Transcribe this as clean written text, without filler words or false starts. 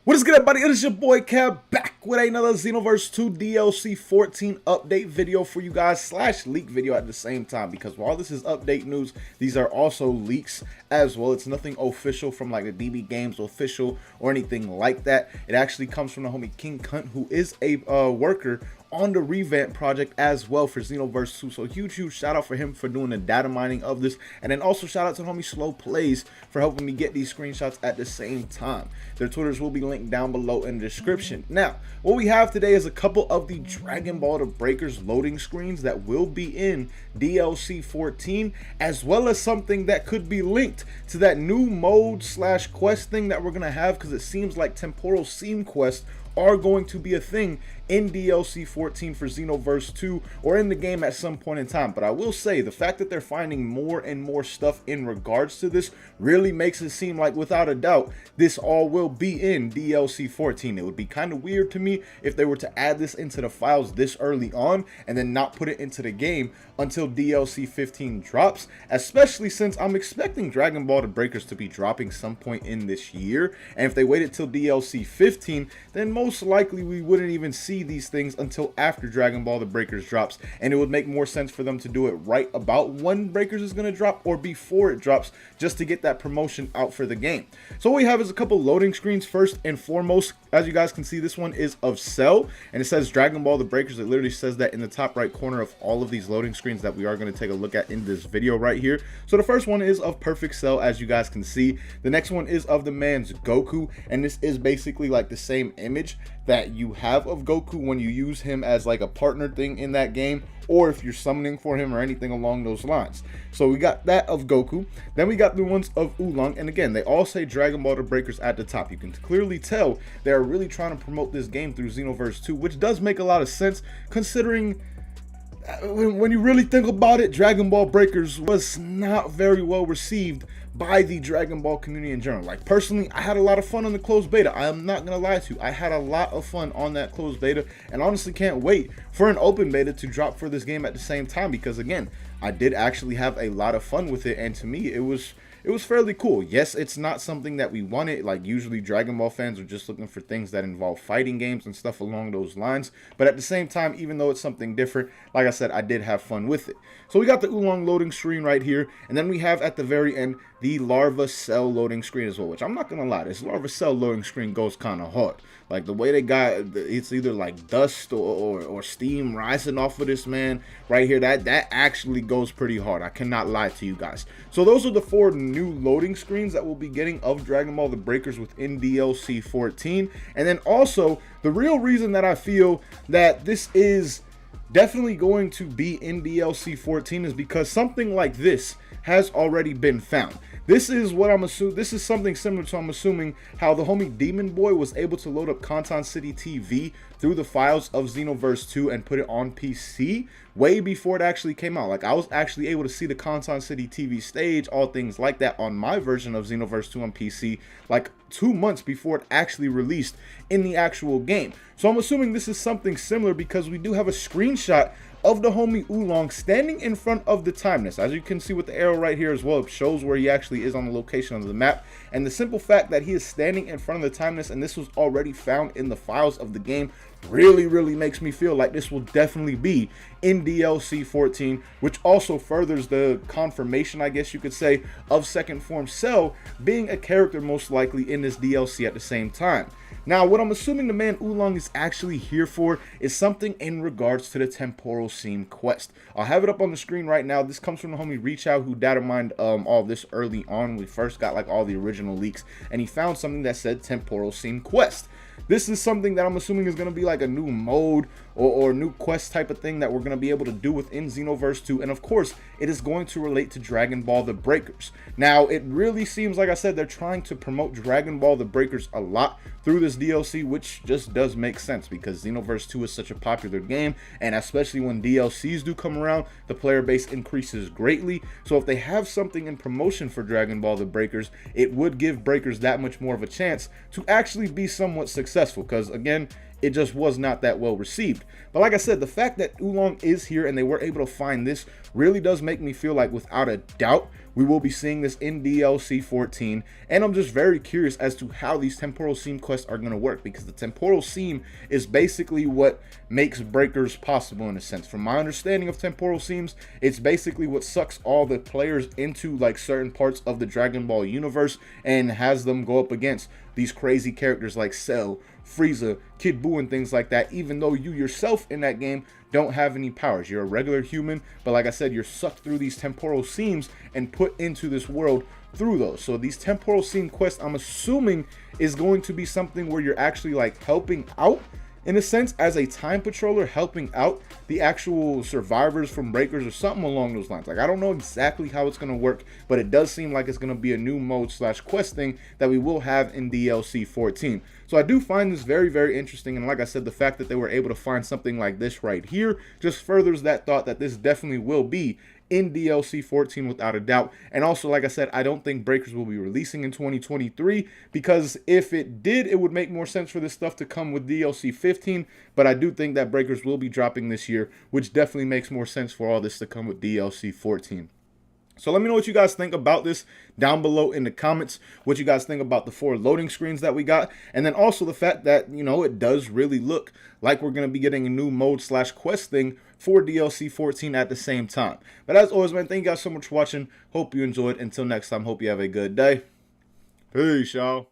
What is good, everybody? It is your boy Cab back with another Xenoverse 2 DLC 14 update video for you guys / leak video at the same time, because while this is update news, these are also leaks as well. It's nothing official from like the DB Games official or anything like that. It actually comes from the homie King Cunt, who is a worker on the revamp project as well for Xenoverse 2. So huge shout out for him for doing the data mining of this, and then also shout out to homie Slow Plays for helping me get these screenshots at the same time. Their Twitters will be linked down below in the description. Now, what we have today is a couple of the Dragon Ball The Breakers loading screens that will be in DLC 14, as well as something that could be linked to that new mode / quest thing that we're gonna have, because it seems like temporal seam quests are going to be a thing in DLC 14 for Xenoverse 2, or in the game at some point in time. But I will say, the fact that they're finding more and more stuff in regards to this really makes it seem like, without a doubt, this all will be in DLC 14. It would be kind of weird to me if they were to add this into the files this early on and then not put it into the game until DLC 15 drops, especially since I'm expecting Dragon Ball The Breakers to be dropping some point in this year. And if they waited till DLC 15, then most likely we wouldn't even see these things until after Dragon Ball The Breakers drops, and it would make more sense for them to do it right about when Breakers is going to drop or before it drops, just to get that promotion out for the game. So what we have is a couple loading screens. First and foremost, as you guys can see, this one is of Cell, and it says Dragon Ball The Breakers. It literally says that in the top right corner of all of these loading screens that we are going to take a look at in this video right here. So the first one is of Perfect Cell, as you guys can see. The next one is of the man's Goku, and this is basically like the same image that you have of Goku when you use him as like a partner thing in that game, or if you're summoning for him or anything along those lines. So we got that of Goku. Then we got the ones of Oolong, and again, they all say Dragon Ball The Breakers at the top. You can clearly tell they're really trying to promote this game through Xenoverse 2, which does make a lot of sense considering when you really think about it, Dragon Ball Breakers was not very well received by the Dragon Ball community in general. Like, personally, I had a lot of fun on the closed beta. I am not gonna lie to you, I had a lot of fun on that closed beta, and honestly can't wait for an open beta to drop for this game at the same time, because again, I did actually have a lot of fun with it, and to me it was fairly cool. Yes, it's not something that we wanted. Like, usually Dragon Ball fans are just looking for things that involve fighting games and stuff along those lines. But at the same time, even though it's something different, like I said, I did have fun with it. So we got the Oolong loading screen right here. And then we have at the very end the Larva Cell loading screen as well, which I'm not going to lie, this Larva Cell loading screen goes kind of hard. Like, the way they got it's either like dust or steam rising off of this man right here, that actually goes pretty hard. I cannot lie to you guys. So those are the 4 new loading screens that we'll be getting of Dragon Ball The Breakers within DLC 14. And then also, the real reason that I feel that this is definitely going to be in DLC 14 is because something like this has already been found. This is what I'm assuming. This is something similar to, I'm assuming, how the homie Demon Boy was able to load up Conton City TV through the files of Xenoverse 2 and put it on PC way before it actually came out. Like, I was actually able to see the Conton City TV stage, all things like that, on my version of Xenoverse 2 on PC, like 2 months before it actually released in the actual game. So I'm assuming this is something similar, because we do have a screenshot of the homie Oolong standing in front of the Timeless. As you can see with the arrow right here as well, it shows where he actually is on the location of the map. And the simple fact that he is standing in front of the Timeless, and this was already found in the files of the game, really makes me feel like this will definitely be in DLC 14, which also furthers the confirmation, I guess you could say, of Second Form Cell being a character most likely in this DLC at the same time. Now, what I'm assuming the man Oolong is actually here for is something in regards to the Temporal Seam quest. I'll have it up on the screen right now. This comes from the homie Reach Out, who data mined all this early on when we first got like all the original leaks, and he found something that said Temporal Seam quest. This is something that I'm assuming is going to be like a new mode or new quest type of thing that we're going to be able to do within Xenoverse 2. And of course, it is going to relate to Dragon Ball The Breakers. Now, it really seems, like I said, they're trying to promote Dragon Ball The Breakers a lot through this DLC, which just does make sense because Xenoverse 2 is such a popular game, and especially when DLCs do come around, the player base increases greatly. So if they have something in promotion for Dragon Ball The Breakers, it would give Breakers that much more of a chance to actually be somewhat successful, because again, it just was not that well received. But like I said, the fact that Oolong is here and they were able to find this really does make me feel like, without a doubt, we will be seeing this in DLC 14, and I'm just very curious as to how these temporal seam quests are going to work, because the temporal seam is basically what makes breakers possible in a sense. From my understanding of temporal seams, it's basically what sucks all the players into like certain parts of the Dragon Ball universe and has them go up against these crazy characters like Cell, Frieza, Kid Buu, and things like that, even though you yourself in that game don't have any powers. You're a regular human, but like I said, you're sucked through these temporal seams and put into this world through those. So these temporal seam quests, I'm assuming, is going to be something where you're actually like helping out in a sense as a time patroller, helping out the actual survivors from breakers or something along those lines. Like, I don't know exactly how it's going to work, but it does seem like it's going to be a new mode / quest thing that we will have in DLC 14. So I do find this very, very interesting, and like I said, the fact that they were able to find something like this right here just furthers that thought that this definitely will be in DLC 14 without a doubt. And also, like I said, I don't think breakers will be releasing in 2023, because if it did, it would make more sense for this stuff to come with DLC 15, but I do think that breakers will be dropping this year, which definitely makes more sense for all this to come with DLC 14. So let me know what you guys think about this down below in the comments, what you guys think about the 4 loading screens that we got, and then also the fact that, you know, it does really look like we're going to be getting a new mode / quest thing for DLC 14 at the same time. But as always, man, thank you guys so much for watching. Hope you enjoyed. Until next time, hope you have a good day. Peace, y'all.